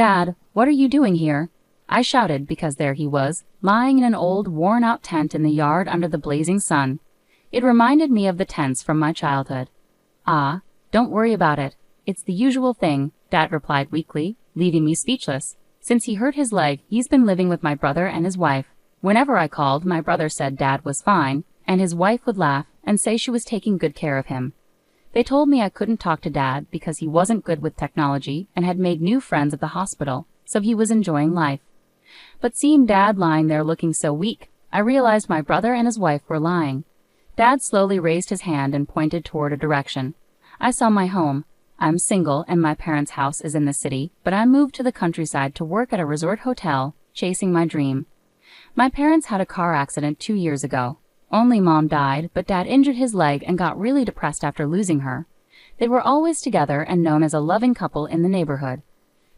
"Dad, what are you doing here?" I shouted because there he was, lying in an old, worn-out tent in the yard under the blazing sun. It reminded me of the tents from my childhood. "Ah, don't worry about it. It's the usual thing," Dad replied weakly, leaving me speechless. Since he hurt his leg, he's been living with my brother and his wife. Whenever I called, my brother said Dad was fine, and his wife would laugh and say she was taking good care of him. They told me I couldn't talk to Dad because he wasn't good with technology and had made new friends at the hospital, so he was enjoying life. But seeing Dad lying there looking so weak, I realized my brother and his wife were lying. Dad slowly raised his hand and pointed toward a direction. I saw my home. I'm single and my parents' house is in the city, but I moved to the countryside to work at a resort hotel, chasing my dream. My parents had a car accident 2 years ago. Only Mom died, but Dad injured his leg and got really depressed after losing her. They were always together and known as a loving couple in the neighborhood.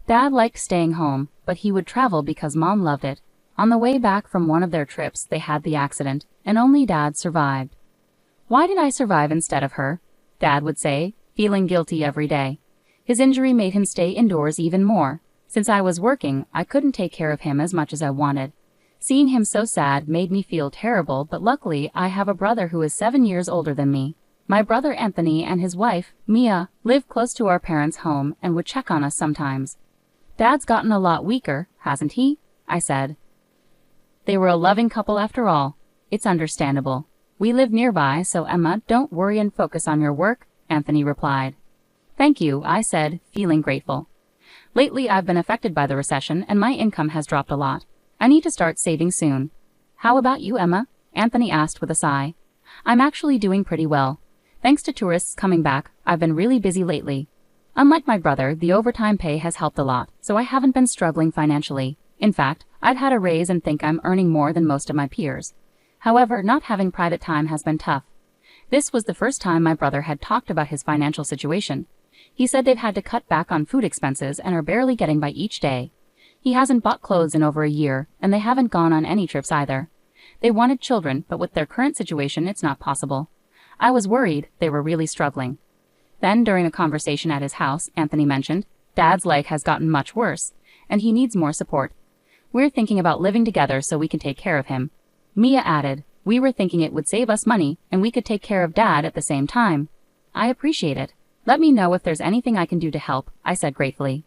Dad liked staying home, but he would travel because Mom loved it. On the way back from one of their trips, they had the accident, and only Dad survived. "Why did I survive instead of her?" Dad would say, feeling guilty every day. His injury made him stay indoors even more. Since I was working, I couldn't take care of him as much as I wanted. Seeing him so sad made me feel terrible, but luckily I have a brother who is 7 years older than me. My brother Anthony and his wife, Mia, live close to our parents' home and would check on us sometimes. "Dad's gotten a lot weaker, hasn't he?" I said. They were a loving couple after all. "It's understandable. We live nearby, so Emma, don't worry and focus on your work," Anthony replied. "Thank you," I said, feeling grateful. "Lately I've been affected by the recession and my income has dropped a lot. I need to start saving soon." "How about you, Emma?" Anthony asked with a sigh. "I'm actually doing pretty well. Thanks to tourists coming back, I've been really busy lately. Unlike my brother, the overtime pay has helped a lot, so I haven't been struggling financially. In fact, I've had a raise and think I'm earning more than most of my peers. However, not having private time has been tough." This was the first time my brother had talked about his financial situation. He said they've had to cut back on food expenses and are barely getting by each day. He hasn't bought clothes in over a year, and they haven't gone on any trips either. They wanted children, but with their current situation, it's not possible. I was worried they were really struggling. Then, during a conversation at his house, Anthony mentioned, "Dad's leg has gotten much worse, and he needs more support. We're thinking about living together so we can take care of him." Mia added, "We were thinking it would save us money, and we could take care of Dad at the same time." "I appreciate it. Let me know if there's anything I can do to help," I said gratefully.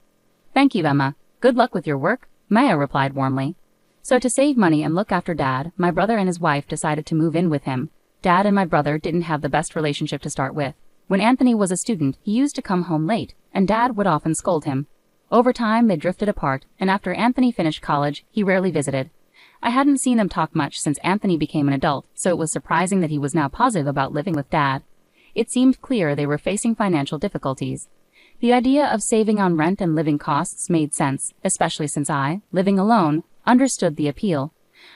"Thank you, Emma. Good luck with your work," Maya replied warmly. So to save money and look after Dad, my brother and his wife decided to move in with him. Dad and my brother didn't have the best relationship to start with. When Anthony was a student, he used to come home late, and Dad would often scold him. Over time, they drifted apart, and after Anthony finished college, he rarely visited. I hadn't seen them talk much since Anthony became an adult, so it was surprising that he was now positive about living with Dad. It seemed clear they were facing financial difficulties. The idea of saving on rent and living costs made sense, especially since I, living alone, understood the appeal.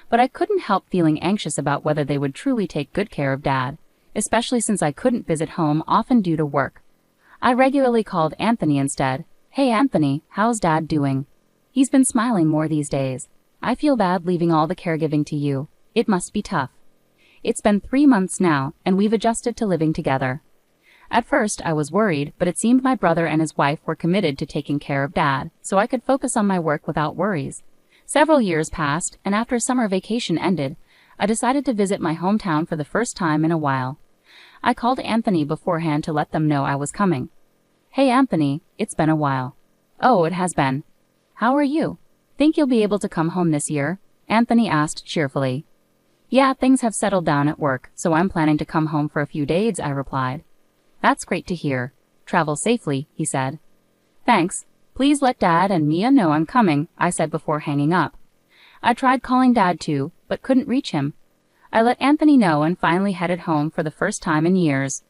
But I couldn't help feeling anxious about whether they would truly take good care of Dad, especially since I couldn't visit home often due to work. I regularly called Anthony instead. "Hey Anthony, how's Dad doing?" "He's been smiling more these days. I feel bad leaving all the caregiving to you. It must be tough." It's been 3 months now, and we've adjusted to living together. At first, I was worried, but it seemed my brother and his wife were committed to taking care of Dad, so I could focus on my work without worries. Several years passed, and after summer vacation ended, I decided to visit my hometown for the first time in a while. I called Anthony beforehand to let them know I was coming. "Hey Anthony, it's been a while." "Oh, it has been. How are you? Think you'll be able to come home this year?" Anthony asked cheerfully. "Yeah, things have settled down at work, so I'm planning to come home for a few days," I replied. "That's great to hear. Travel safely," he said. "Thanks. Please let Dad and Mia know I'm coming," I said before hanging up. I tried calling Dad too, but couldn't reach him. I let Anthony know and finally headed home for the first time in years.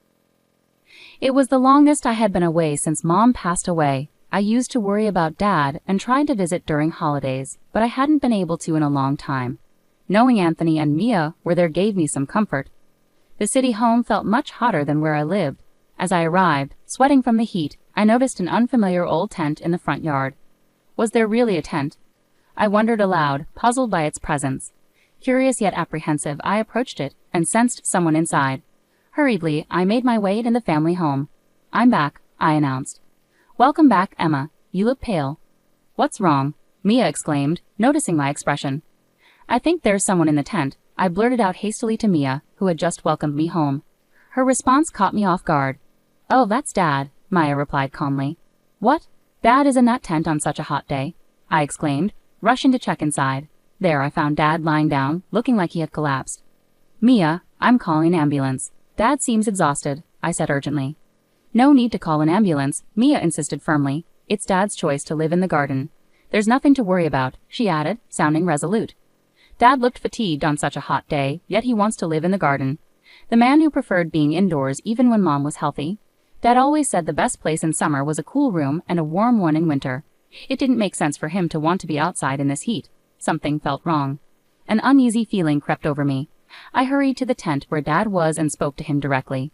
It was the longest I had been away since Mom passed away. I used to worry about Dad and tried to visit during holidays, but I hadn't been able to in a long time. Knowing Anthony and Mia were there gave me some comfort. The city home felt much hotter than where I lived. As I arrived, sweating from the heat, I noticed an unfamiliar old tent in the front yard. Was there really a tent? I wondered aloud, puzzled by its presence. Curious yet apprehensive, I approached it and sensed someone inside. Hurriedly, I made my way into the family home. "I'm back," I announced. "Welcome back, Emma. You look pale." "What's wrong?" Mia exclaimed, noticing my expression. "I think there's someone in the tent," I blurted out hastily to Mia, who had just welcomed me home. Her response caught me off guard. "Oh, that's Dad," Maya replied calmly. "What? Dad is in that tent on such a hot day?" I exclaimed, rushing to check inside. There I found Dad lying down, looking like he had collapsed. "Mia, I'm calling an ambulance. Dad seems exhausted," I said urgently. "No need to call an ambulance," Mia insisted firmly. "It's Dad's choice to live in the garden. There's nothing to worry about," she added, sounding resolute. Dad looked fatigued on such a hot day, yet he wants to live in the garden. The man who preferred being indoors even when Mom was healthy. Dad always said the best place in summer was a cool room and a warm one in winter. It didn't make sense for him to want to be outside in this heat. Something felt wrong. An uneasy feeling crept over me. I hurried to the tent where Dad was and spoke to him directly.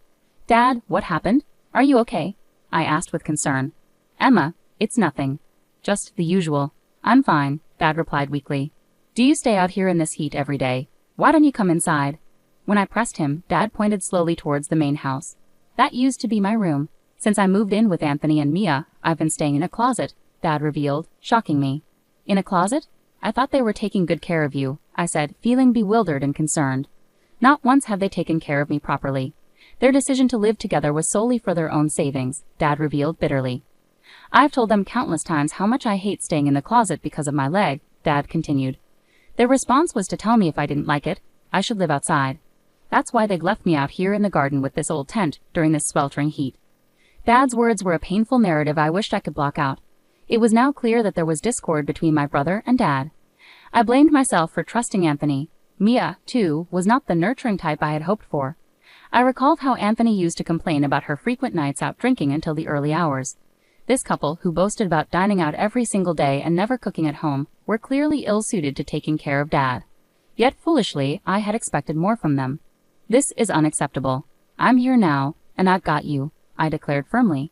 "Dad, what happened? Are you okay?" I asked with concern. "Emma, it's nothing. Just the usual. I'm fine," Dad replied weakly. "Do you stay out here in this heat every day? Why don't you come inside?" When I pressed him, Dad pointed slowly towards the main house. "That used to be my room. Since I moved in with Anthony and Mia, I've been staying in a closet," Dad revealed, shocking me. "In a closet? I thought they were taking good care of you," I said, feeling bewildered and concerned. "Not once have they taken care of me properly. Their decision to live together was solely for their own savings," Dad revealed bitterly. "I've told them countless times how much I hate staying in the closet because of my leg," Dad continued. "Their response was to tell me if I didn't like it, I should live outside. That's why they'd left me out here in the garden with this old tent during this sweltering heat." Dad's words were a painful narrative I wished I could block out. It was now clear that there was discord between my brother and Dad. I blamed myself for trusting Anthony. Mia, too, was not the nurturing type I had hoped for. I recalled how Anthony used to complain about her frequent nights out drinking until the early hours. This couple, who boasted about dining out every single day and never cooking at home, were clearly ill-suited to taking care of Dad. Yet foolishly, I had expected more from them. "This is unacceptable. I'm here now, and I've got you," I declared firmly.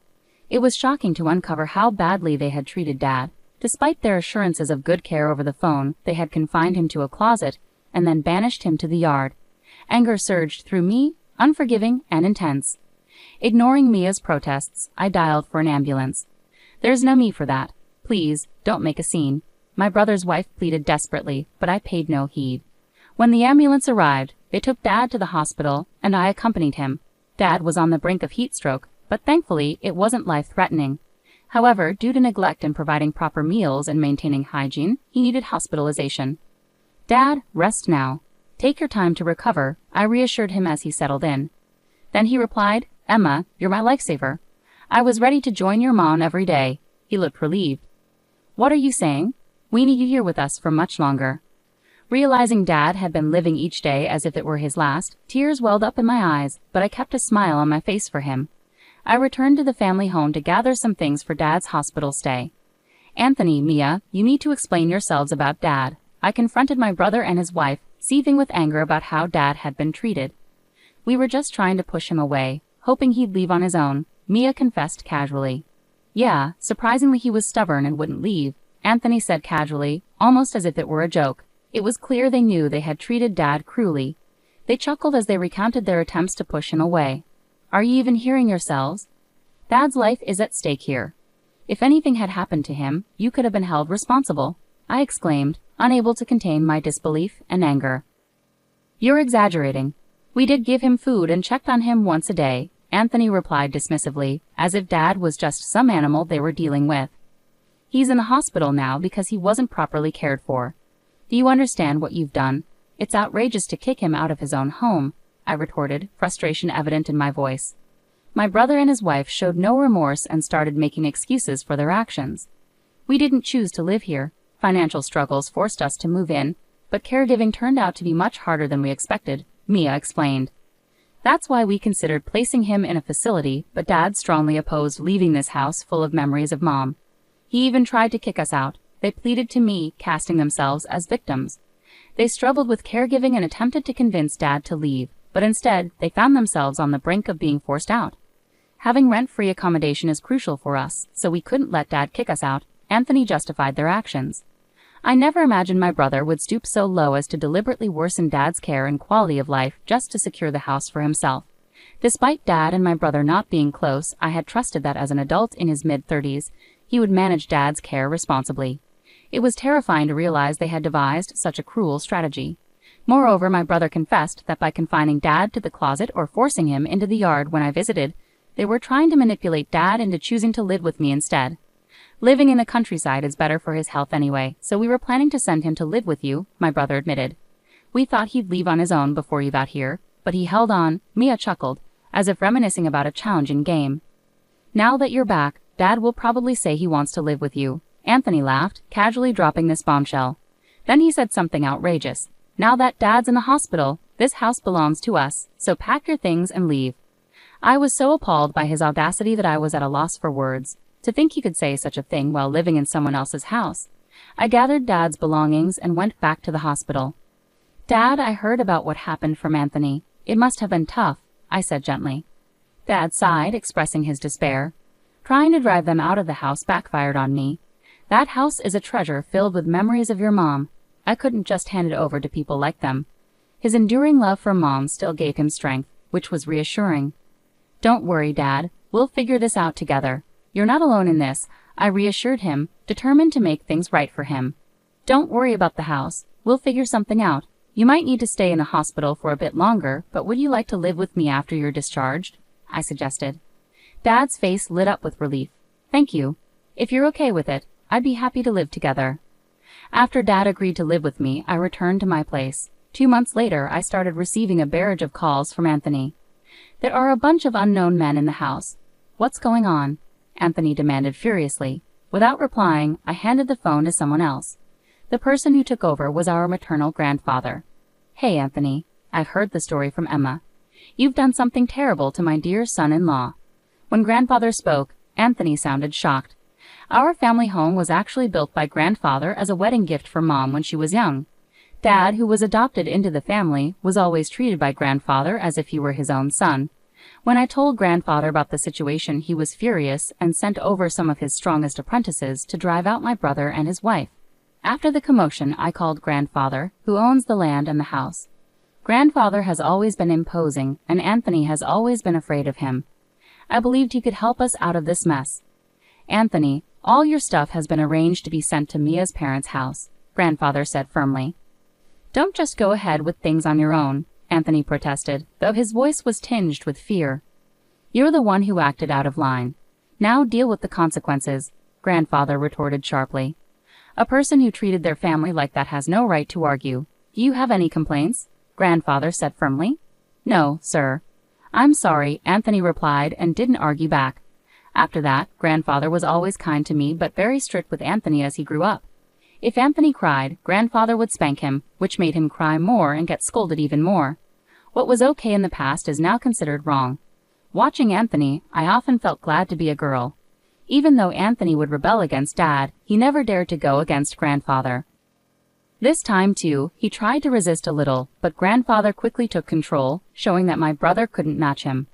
It was shocking to uncover how badly they had treated Dad. Despite their assurances of good care over the phone, they had confined him to a closet and then banished him to the yard. Anger surged through me, unforgiving and intense. Ignoring Mia's protests, I dialed for an ambulance. "There's no need for that. Please, don't make a scene," my brother's wife pleaded desperately, but I paid no heed. When the ambulance arrived, they took Dad to the hospital, and I accompanied him. Dad was on the brink of heat stroke, but thankfully it wasn't life-threatening. However, due to neglect in providing proper meals and maintaining hygiene, he needed hospitalization. "Dad, rest now. Take your time to recover," I reassured him as he settled in. Then he replied, "Emma, you're my lifesaver. I was ready to join your mom every day." He looked relieved. "What are you saying? We need you here with us for much longer." Realizing Dad had been living each day as if it were his last, tears welled up in my eyes, but I kept a smile on my face for him. I returned to the family home to gather some things for Dad's hospital stay. "Anthony, Mia, you need to explain yourselves about Dad." I confronted my brother and his wife, seething with anger about how Dad had been treated. "We were just trying to push him away, hoping he'd leave on his own," Mia confessed casually. "Yeah, surprisingly he was stubborn and wouldn't leave," Anthony said casually, almost as if it were a joke. It was clear they knew they had treated Dad cruelly. They chuckled as they recounted their attempts to push him away. "Are you even hearing yourselves? Dad's life is at stake here. If anything had happened to him, you could have been held responsible," I exclaimed, unable to contain my disbelief and anger. "You're exaggerating. We did give him food and checked on him once a day," Anthony replied dismissively, as if Dad was just some animal they were dealing with. "He's in the hospital now because he wasn't properly cared for. Do you understand what you've done? It's outrageous to kick him out of his own home," I retorted, frustration evident in my voice. My brother and his wife showed no remorse and started making excuses for their actions. "We didn't choose to live here. Financial struggles forced us to move in, but caregiving turned out to be much harder than we expected," Mia explained. "That's why we considered placing him in a facility, but Dad strongly opposed leaving this house full of memories of Mom. He even tried to kick us out. They pleaded to me, casting themselves as victims. They struggled with caregiving and attempted to convince Dad to leave, but instead they found themselves on the brink of being forced out. Having rent-free accommodation is crucial for us, so we couldn't let Dad kick us out," Anthony justified their actions. I never imagined my brother would stoop so low as to deliberately worsen Dad's care and quality of life just to secure the house for himself. Despite Dad and my brother not being close, I had trusted that as an adult in his mid-30s, he would manage Dad's care responsibly. It was terrifying to realize they had devised such a cruel strategy. Moreover, my brother confessed that by confining Dad to the closet or forcing him into the yard when I visited, they were trying to manipulate Dad into choosing to live with me instead. Living in the countryside is better for his health anyway, so we were planning to send him to live with you, my brother admitted. We thought he'd leave on his own before you got here, but he held on. Mia chuckled, as if reminiscing about a challenging game. Now that you're back, Dad will probably say he wants to live with you. Anthony laughed, casually dropping this bombshell. Then he said something outrageous. Now that Dad's in the hospital, this house belongs to us, so pack your things and leave. I was so appalled by his audacity that I was at a loss for words. To think he could say such a thing while living in someone else's house. I gathered Dad's belongings and went back to the hospital. Dad, I heard about what happened from Anthony. It must have been tough, I said gently. Dad sighed, expressing his despair. Trying to drive them out of the house backfired on me. That house is a treasure filled with memories of your mom. I couldn't just hand it over to people like them. His enduring love for Mom still gave him strength, which was reassuring. Don't worry, Dad. We'll figure this out together. You're not alone in this, I reassured him, determined to make things right for him. Don't worry about the house. We'll figure something out. You might need to stay in the hospital for a bit longer, but would you like to live with me after you're discharged? I suggested. Dad's face lit up with relief. Thank you. If you're okay with it, I'd be happy to live together. After Dad agreed to live with me, I returned to my place. 2 months later, I started receiving a barrage of calls from Anthony. There are a bunch of unknown men in the house. What's going on? Anthony demanded furiously. Without replying, I handed the phone to someone else. The person who took over was our maternal grandfather. Hey, Anthony. I've heard the story from Emma. You've done something terrible to my dear son-in-law. When grandfather spoke, Anthony sounded shocked. Our family home was actually built by grandfather as a wedding gift for Mom when she was young. Dad, who was adopted into the family, was always treated by grandfather as if he were his own son. When I told grandfather about the situation, he was furious and sent over some of his strongest apprentices to drive out my brother and his wife. After the commotion, I called grandfather, who owns the land and the house. Grandfather has always been imposing, and Anthony has always been afraid of him. I believed he could help us out of this mess. Anthony, all your stuff has been arranged to be sent to Mia's parents' house, grandfather said firmly. Don't just go ahead with things on your own, Anthony protested, though his voice was tinged with fear. You're the one who acted out of line. Now deal with the consequences, grandfather retorted sharply. A person who treated their family like that has no right to argue. Do you have any complaints? Grandfather said firmly. No, sir. I'm sorry, Anthony replied and didn't argue back. After that, grandfather was always kind to me but very strict with Anthony as he grew up. If Anthony cried, grandfather would spank him, which made him cry more and get scolded even more. What was okay in the past is now considered wrong. Watching Anthony, I often felt glad to be a girl. Even though Anthony would rebel against Dad, he never dared to go against grandfather. This time, too, he tried to resist a little, but grandfather quickly took control, showing that my brother couldn't match him.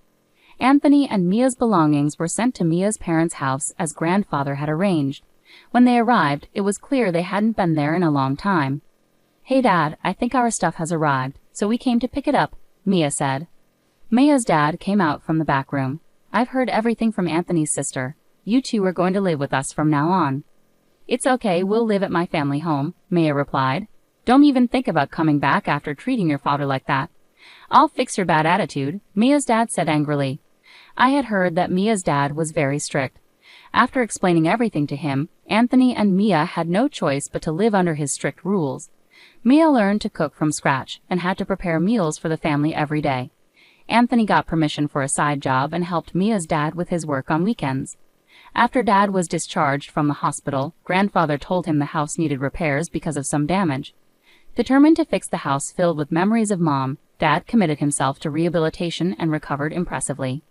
Anthony and Mia's belongings were sent to Mia's parents' house as grandfather had arranged. When they arrived, it was clear they hadn't been there in a long time. Hey Dad, I think our stuff has arrived, so we came to pick it up, Mia said. Mia's dad came out from the back room. I've heard everything from Anthony's sister. You two are going to live with us from now on. It's okay, we'll live at my family home, Mia replied. Don't even think about coming back after treating your father like that. I'll fix your bad attitude, Mia's dad said angrily. I had heard that Mia's dad was very strict. After explaining everything to him, Anthony and Mia had no choice but to live under his strict rules. Mia learned to cook from scratch and had to prepare meals for the family every day. Anthony got permission for a side job and helped Mia's dad with his work on weekends. After Dad was discharged from the hospital, grandfather told him the house needed repairs because of some damage. Determined to fix the house filled with memories of Mom, Dad committed himself to rehabilitation and recovered impressively.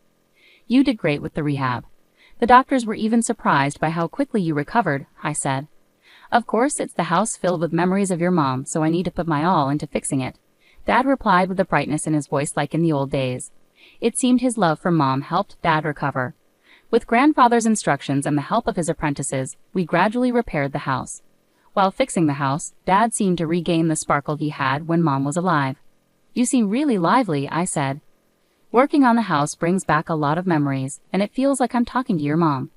You did great with the rehab. The doctors were even surprised by how quickly you recovered, I said. Of course, it's the house filled with memories of your mom, so I need to put my all into fixing it. Dad replied with a brightness in his voice like in the old days. It seemed his love for Mom helped Dad recover. With grandfather's instructions and the help of his apprentices, we gradually repaired the house. While fixing the house, Dad seemed to regain the sparkle he had when Mom was alive. You seem really lively, I said. Working on the house brings back a lot of memories, and it feels like I'm talking to your mom.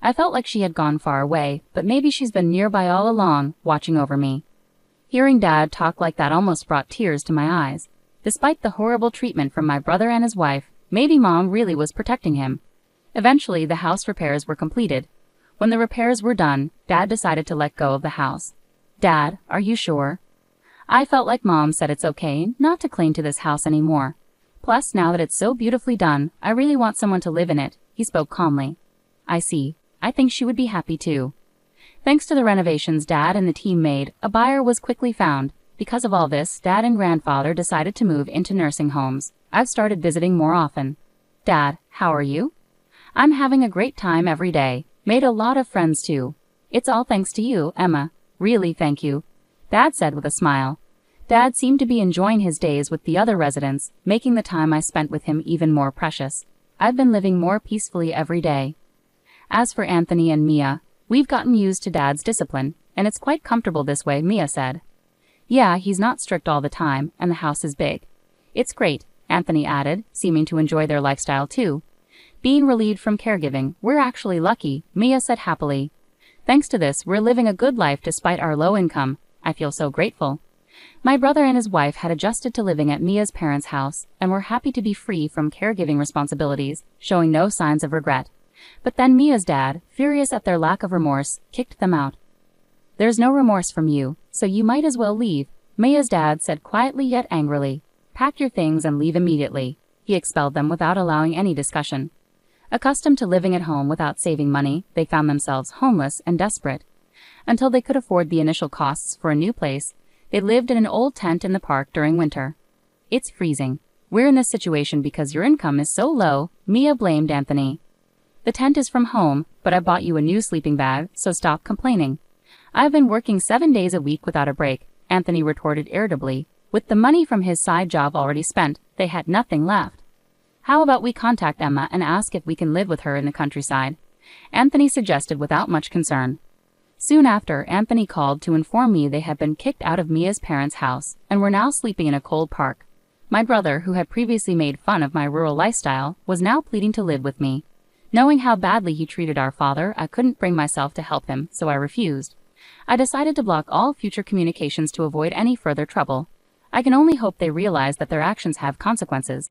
I felt like she had gone far away, but maybe she's been nearby all along, watching over me. Hearing Dad talk like that almost brought tears to my eyes. Despite the horrible treatment from my brother and his wife, maybe Mom really was protecting him. Eventually, the house repairs were completed. When the repairs were done, Dad decided to let go of the house. Dad, are you sure? I felt like Mom said it's okay not to cling to this house anymore. Plus, now that it's so beautifully done, I really want someone to live in it, he spoke calmly. I see. I think she would be happy too. Thanks to the renovations Dad and the team made, a buyer was quickly found. Because of all this, Dad and Grandfather decided to move into nursing homes. I've started visiting more often. Dad, how are you? I'm having a great time every day. Made a lot of friends too. It's all thanks to you, Emma. Really, thank you, Dad said with a smile. Dad seemed to be enjoying his days with the other residents, making the time I spent with him even more precious. I've been living more peacefully every day. As for Anthony and Mia, we've gotten used to Dad's discipline, and it's quite comfortable this way, Mia said. Yeah, he's not strict all the time, and the house is big. It's great, Anthony added, seeming to enjoy their lifestyle too. Being relieved from caregiving, we're actually lucky, Mia said happily. Thanks to this, we're living a good life despite our low income. I feel so grateful. My brother and his wife had adjusted to living at Mia's parents' house and were happy to be free from caregiving responsibilities, showing no signs of regret. But then Mia's dad, furious at their lack of remorse, kicked them out. There's no remorse from you, so you might as well leave, Mia's dad said quietly yet angrily. Pack your things and leave immediately. He expelled them without allowing any discussion. Accustomed to living at home without saving money, they found themselves homeless and desperate. Until they could afford the initial costs for a new place, they lived in an old tent in the park during winter. It's freezing. We're in this situation because your income is so low, Mia blamed Anthony. The tent is from home, but I bought you a new sleeping bag, so stop complaining. I've been working 7 days a week without a break, Anthony retorted irritably. With the money from his side job already spent, they had nothing left. How about we contact Emma and ask if we can live with her in the countryside? Anthony suggested without much concern. Soon after, Anthony called to inform me they had been kicked out of Mia's parents' house and were now sleeping in a cold park. My brother, who had previously made fun of my rural lifestyle, was now pleading to live with me. Knowing how badly he treated our father, I couldn't bring myself to help him, so I refused. I decided to block all future communications to avoid any further trouble. I can only hope they realize that their actions have consequences.